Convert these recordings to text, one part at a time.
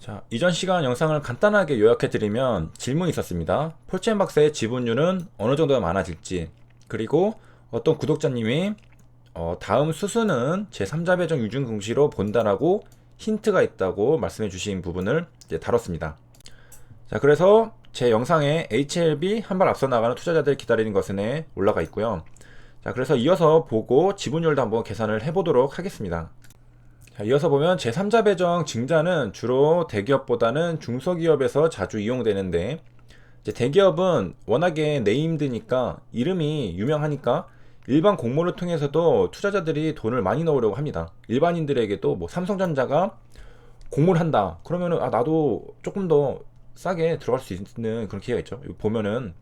자, 이전 시간 영상을 간단하게 요약해드리면 질문이 있었습니다. 폴체인박스의 지분율은 어느 정도가 많아질지, 그리고 어떤 구독자님이 다음 수순은 제3자 배정 유증 공시로 본다라고 힌트가 있다고 말씀해 주신 부분을 이제 다뤘습니다. 자, 그래서 제 영상에 HLB 한 발 앞서 나가는 투자자들 기다리는 것에 올라가 있고요. 자, 그래서 이어서 보고 지분율도 한번 계산을 해보도록 하겠습니다. 자, 이어서 보면 제3자 배정 증자는 주로 대기업보다는 중소기업에서 자주 이용되는데, 이제 대기업은 워낙에 네임드니까, 이름이 유명하니까 일반 공모를 통해서도 투자자들이 돈을 많이 넣으려고 합니다. 일반인들에게도 뭐 삼성전자가 공모를 한다 그러면은 나도 조금 더 싸게 들어갈 수 있는 그런 기회가 있죠. 여기 보면은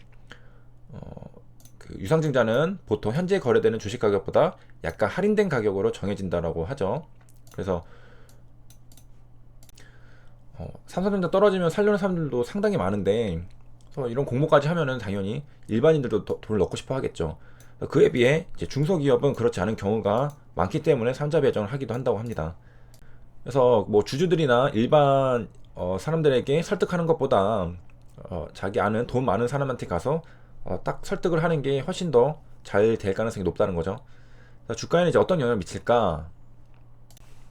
그 유상증자는 보통 현재 거래되는 주식 가격보다 약간 할인된 가격으로 정해진다라고 하죠. 그래서 삼성전자 떨어지면 살려는 사람들도 상당히 많은데, 그래서 이런 공모까지 하면은 당연히 일반인들도 돈을 넣고 싶어 하겠죠. 그에 비해 이제 중소기업은 그렇지 않은 경우가 많기 때문에 삼자 배정을 하기도 한다고 합니다. 그래서 뭐 주주들이나 일반 사람들에게 설득하는 것보다 자기 아는 돈 많은 사람한테 가서 딱 설득을 하는 게 훨씬 더 잘 될 가능성이 높다는 거죠. 주가에는 이제 어떤 영향을 미칠까?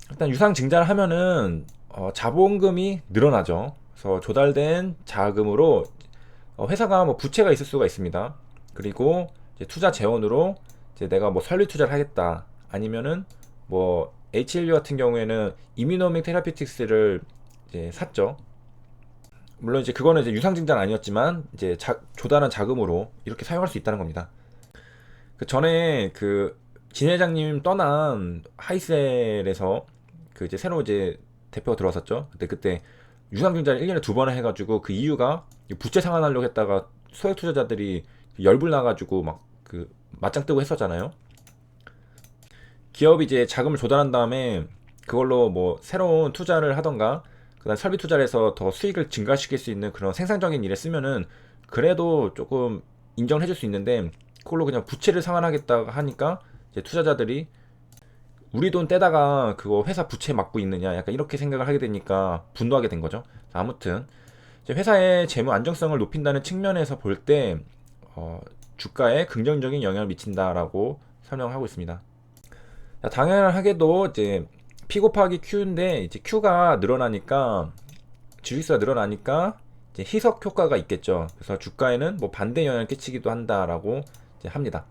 일단 유상 증자를 하면은 자본금이 늘어나죠. 그래서 조달된 자금으로 회사가 뭐 부채가 있을 수가 있습니다. 그리고 이제 투자 재원으로 이제 내가 뭐 설비 투자를 하겠다, 아니면은 뭐 HLB 같은 경우에는 이뮤노믹 테라피틱스를 이제 샀죠. 물론 이제 그거는 이제 유상 증자는 아니었지만 이제 조달한 자금으로 이렇게 사용할 수 있다는 겁니다. 그 전에 그 진 회장님 떠난 하이셀에서 그 이제 새로 이제 대표가 들어왔었죠. 근데 그때 유상증자를 1년에 두 번을 해가지고, 그 이유가 부채 상환하려고 했다가 소액 투자자들이 열불 나가지고 막 그 맞짱 뜨고 했었잖아요. 기업이 이제 자금을 조달한 다음에 그걸로 뭐 새로운 투자를 하던가, 그다음 설비 투자를 해서 더 수익을 증가시킬 수 있는 그런 생산적인 일에 쓰면은 그래도 조금 인정을 해줄 수 있는데, 그걸로 그냥 부채를 상환하겠다 하니까 이제 투자자들이 우리 돈 떼다가 그거 회사 부채 막고 있느냐, 약간 이렇게 생각을 하게 되니까 분노하게 된 거죠. 아무튼 이제 회사의 재무 안정성을 높인다는 측면에서 볼 때 주가에 긍정적인 영향을 미친다라고 설명하고 있습니다. 당연하게도 이제 P 곱하기 Q인데, 이제 Q가 늘어나니까, 주식수가 늘어나니까 이제 희석 효과가 있겠죠. 그래서 주가에는 뭐 반대 영향을 끼치기도 한다라고 이제 합니다.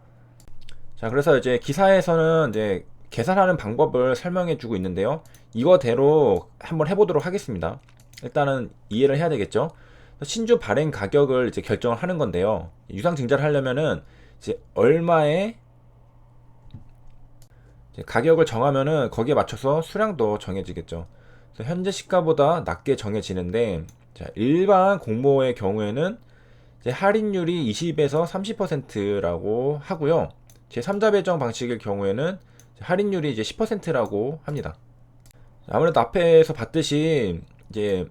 자, 그래서 이제 기사에서는 이제 계산하는 방법을 설명해 주고 있는데요. 이거대로 한번 해보도록 하겠습니다. 일단은 이해를 해야 되겠죠. 신주 발행 가격을 이제 결정을 하는 건데요. 유상 증자를 하려면은 이제 얼마에 이제 가격을 정하면은 거기에 맞춰서 수량도 정해지겠죠. 그래서 현재 시가보다 낮게 정해지는데, 자, 일반 공모의 경우에는 이제 할인율이 20에서 30%라고 하고요. 제3자 배정 방식의 경우에는 할인율이 이제 10%라고 합니다. 아무래도 앞에서 봤듯이 이제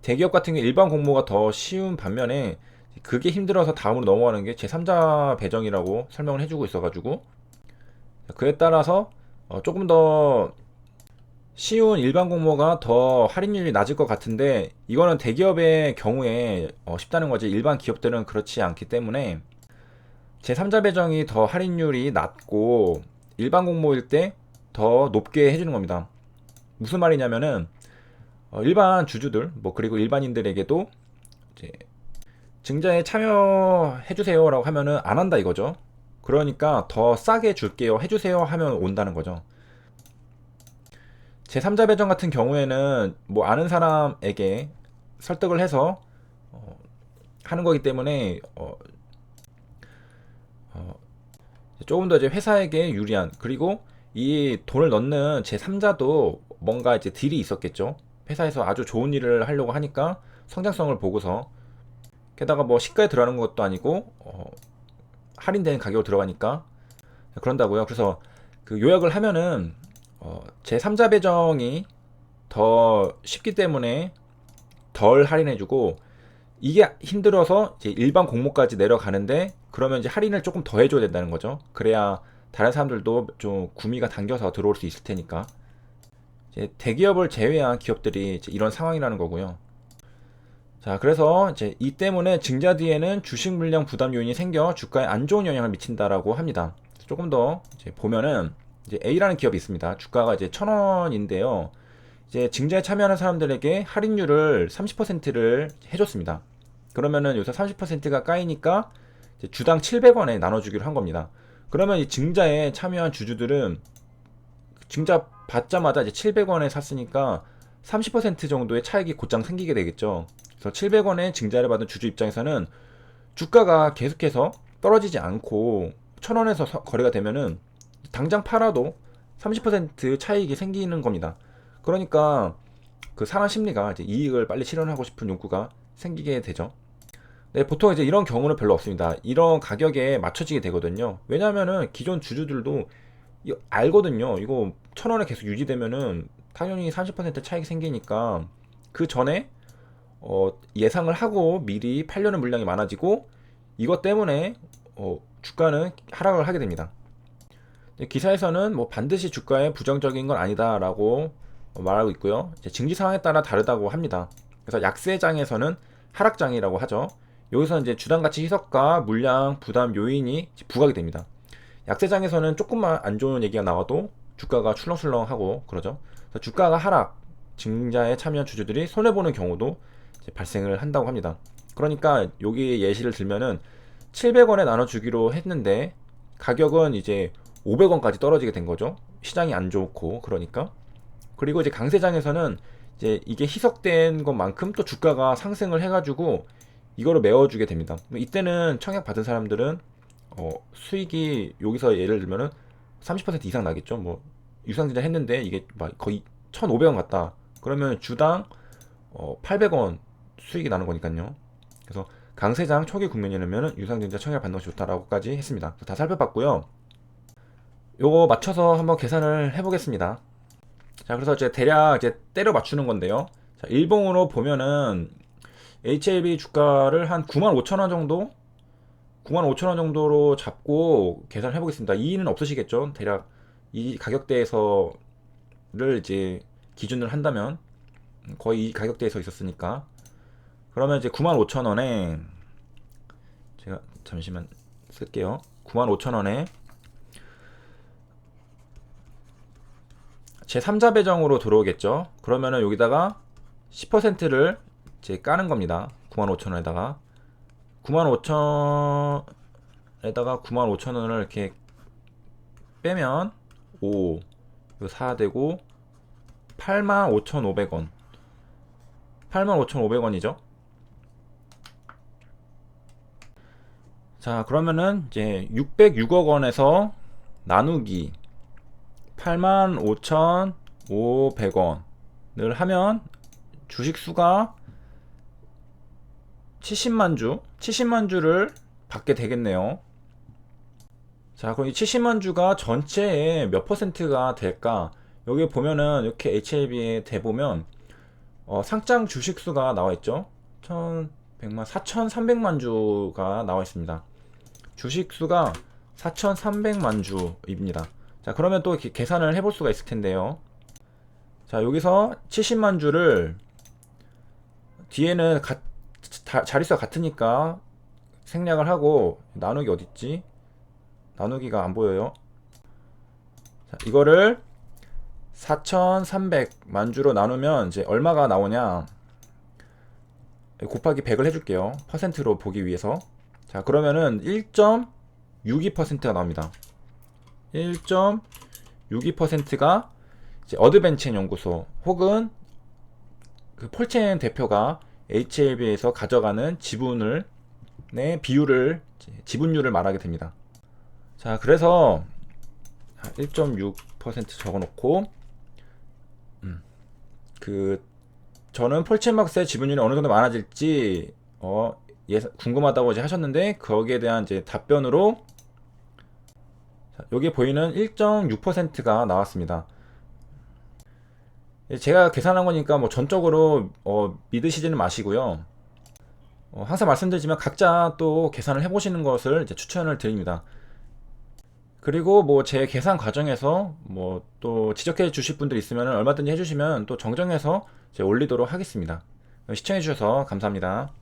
대기업 같은 경우 일반 공모가 더 쉬운 반면에, 그게 힘들어서 다음으로 넘어가는 게 제3자 배정이라고 설명을 해주고 있어가지고, 그에 따라서 조금 더 쉬운 일반 공모가 더 할인율이 낮을 것 같은데, 이거는 대기업의 경우에 쉽다는 거지, 일반 기업들은 그렇지 않기 때문에 제3자 배정이 더 할인율이 낮고 일반 공모일 때 더 높게 해주는 겁니다. 무슨 말이냐면은 일반 주주들 뭐 그리고 일반인들에게도 이제 증자에 참여해주세요 라고 하면은 안 한다 이거죠. 그러니까 더 싸게 줄게요 해주세요 하면 온다는 거죠. 제3자 배정 같은 경우에는 뭐 아는 사람에게 설득을 해서 하는 거기 때문에 조금 더 이제 회사에게 유리한, 그리고 이 돈을 넣는 제3자도 뭔가 이제 딜이 있었겠죠. 회사에서 아주 좋은 일을 하려고 하니까 성장성을 보고서, 게다가 뭐 시가에 들어가는 것도 아니고 할인된 가격으로 들어가니까 그런다고요. 그래서 그 요약을 하면은 제3자 배정이 더 쉽기 때문에 덜 할인해주고, 이게 힘들어서 이제 일반 공모까지 내려가는데, 그러면 이제 할인을 조금 더 해줘야 된다는 거죠. 그래야 다른 사람들도 좀 구미가 당겨서 들어올 수 있을 테니까. 이제 대기업을 제외한 기업들이 이제 이런 상황이라는 거고요. 자, 그래서 이제 이 때문에 증자 뒤에는 주식 물량 부담 요인이 생겨 주가에 안 좋은 영향을 미친다라고 합니다. 조금 더 이제 보면은 이제 A라는 기업이 있습니다. 주가가 이제 1,000원인데요. 이제 증자에 참여하는 사람들에게 할인율을 30%를 해줬습니다. 그러면은 요새 30%가 까이니까 이제 주당 700원에 나눠주기로 한 겁니다. 그러면 이 증자에 참여한 주주들은 증자 받자마자 이제 700원에 샀으니까 30% 정도의 차익이 곧장 생기게 되겠죠. 그래서 700원의 증자를 받은 주주 입장에서는 주가가 계속해서 떨어지지 않고 1,000원에서 거래가 되면은 당장 팔아도 30% 차익이 생기는 겁니다. 그러니까 그 상한 심리가 이제 이익을 빨리 실현하고 싶은 욕구가 생기게 되죠. 네, 보통 이제 이런 경우는 별로 없습니다. 이런 가격에 맞춰지게 되거든요. 왜냐하면은 기존 주주들도 알거든요. 이거 1,000원에 계속 유지되면은 당연히 30% 차익이 생기니까 그 전에 예상을 하고 미리 팔려는 물량이 많아지고 이것 때문에 주가는 하락을 하게 됩니다. 기사에서는 뭐 반드시 주가에 부정적인 건 아니다라고 말하고 있고요. 이제 증시 상황에 따라 다르다고 합니다. 그래서 약세장에서는 하락장이라고 하죠. 여기서 이제 주당 가치 희석과 물량 부담 요인이 부각이 됩니다. 약세장에서는 조금만 안 좋은 얘기가 나와도 주가가 출렁출렁하고 그러죠. 그래서 주가가 하락, 증자에 참여한 주주들이 손해보는 경우도 이제 발생을 한다고 합니다. 그러니까 여기 예시를 들면은 700원에 나눠주기로 했는데 가격은 이제 500원까지 떨어지게 된 거죠. 시장이 안 좋고 그러니까. 그리고 이제 강세장에서는 이제 이게 희석된 것만큼 또 주가가 상승을 해가지고 이거를 메워주게 됩니다. 이때는 청약 받은 사람들은 수익이 여기서 예를 들면은 30% 이상 나겠죠. 뭐 유상증자 했는데 이게 막 거의 1,500원 같다. 그러면 주당 800원 수익이 나는 거니까요. 그래서 강세장 초기 국면이라면 유상증자 청약 받는 것이 좋다라고까지 했습니다. 다 살펴봤고요. 요거 맞춰서 한번 계산을 해보겠습니다. 자, 그래서 이제 대략 이제 때려 맞추는 건데요. 자, 일봉으로 보면은 HLB 주가를 한 95,000원 정도? 95,000원 정도로 잡고 계산을 해보겠습니다. 이의는 없으시겠죠? 대략 이 가격대에서를 이제 기준을 한다면 거의 이 가격대에서 있었으니까 그러면 이제 95,000원에 제가 잠시만 쓸게요. 95,000원에 제 3자 배정으로 들어오겠죠. 그러면은 여기다가 10%를 이제 까는 겁니다. 95,000원에다가 95,000원을 이렇게 빼면 5 이거 4 되고 85,500원 85,500원이죠. 자, 그러면은 이제 606억 원에서 나누기 85,500원을 하면 주식 수가 70만 주를 받게 되겠네요. 자, 그럼 이 70만 주가 전체의 몇 퍼센트가 될까? 여기 보면은 이렇게 HLB에 대보면 상장 주식 수가 나와 있죠. 4,300만 주가 나와 있습니다. 주식 수가 4,300만 주입니다. 자, 그러면 또 이렇게 계산을 해볼 수가 있을 텐데요. 자, 여기서 70만 주를 뒤에는 자릿수가 같으니까 생략을 하고 나누기 어딨지? 나누기가 안 보여요. 자, 이거를 4,300만 주로 나누면 이제 얼마가 나오냐? 곱하기 100을 해줄게요. 퍼센트로 보기 위해서. 자, 그러면은 1.62%가 나옵니다. 1.62%가 이제 어드벤첸 연구소 혹은 그 폴첸 대표가 HLB에서 가져가는 지분을 비율을 지분율을 말하게 됩니다. 자, 그래서 1.6% 적어놓고 저는 폴첸박스의 지분율이 어느 정도 많아질지 궁금하다고 이제 하셨는데 거기에 대한 이제 답변으로 여기 보이는 1.6%가 나왔습니다. 제가 계산한 거니까 뭐 전적으로 믿으시지는 마시고요. 항상 말씀드리지만 각자 또 계산을 해보시는 것을 이제 추천을 드립니다. 그리고 뭐 제 계산 과정에서 뭐 또 지적해 주실 분들 있으면 얼마든지 해주시면 또 정정해서 제가 올리도록 하겠습니다. 시청해 주셔서 감사합니다.